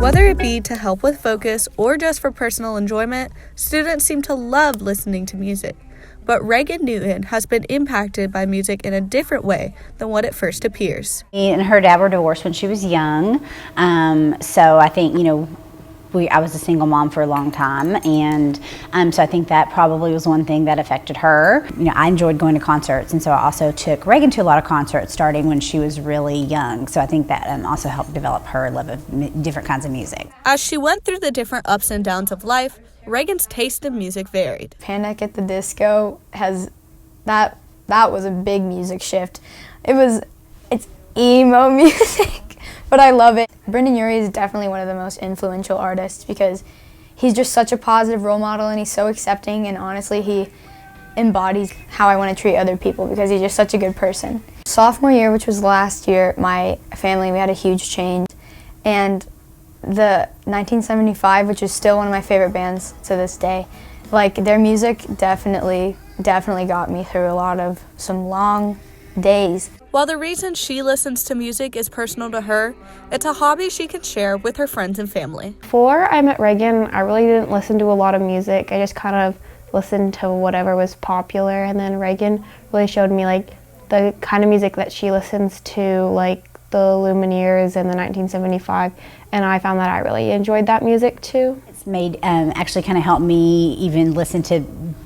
Whether it be to help with focus or just for personal enjoyment, students seem to love listening to music. But Reagan Newton has been impacted by music in a different way than what it first appears. Me and her dad were divorced when she was young, so I think, I was a single mom for a long time, and so I think that probably was one thing that affected her. I enjoyed going to concerts, and so I also took Reagan to a lot of concerts starting when she was really young, so I think that also helped develop her love of different kinds of music. As she went through the different ups and downs of life, Reagan's taste in music varied. Panic at the Disco that was a big music shift. It's emo music. But I love it. Brendan Urie is definitely one of the most influential artists because he's just such a positive role model and he's so accepting, and honestly he embodies how I want to treat other people because he's just such a good person. Sophomore year, which was last year, my family, we had a huge change, and the 1975, which is still one of my favorite bands to this day, their music definitely got me through some long days. While the reason she listens to music is personal to her, it's a hobby she can share with her friends and family. Before I met Reagan, I really didn't listen to a lot of music. I just kind of listened to whatever was popular, and then Reagan really showed me the kind of music that she listens to, like the Lumineers and the 1975, and I found that I really enjoyed that music too. It's made actually kind of helped me even listen to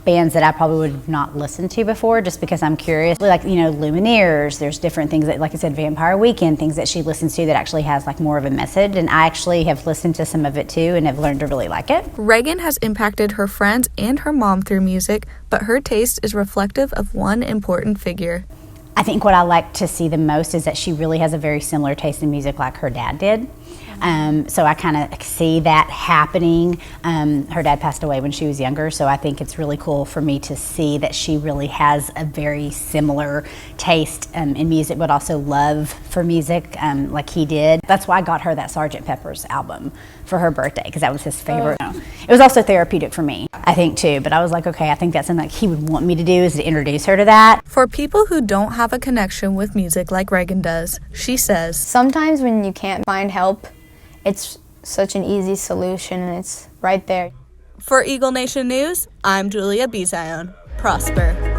bands that I probably would have not listened to before, just because I'm curious. Lumineers, there's different things that, like I said, Vampire Weekend, things that she listens to that actually has more of a message, and I actually have listened to some of it too and have learned to really like it. Reagan has impacted her friends and her mom through music, but her taste is reflective of one important figure. I think what I like to see the most is that she really has a very similar taste in music like her dad did. So I kind of see that happening. Her dad passed away when she was younger, so I think it's really cool for me to see that she really has a very similar taste in music, but also love for music like he did. That's why I got her that Sgt. Pepper's album for her birthday, because that was his favorite. It was also therapeutic for me, I think, too, but I was like, okay, I think that's something he would want me to do, is to introduce her to that. For people who don't have a connection with music like Reagan does, she says, sometimes when you can't find help, it's such an easy solution, and it's right there. For Eagle Nation News, I'm Julia Bisaillon. Prosper.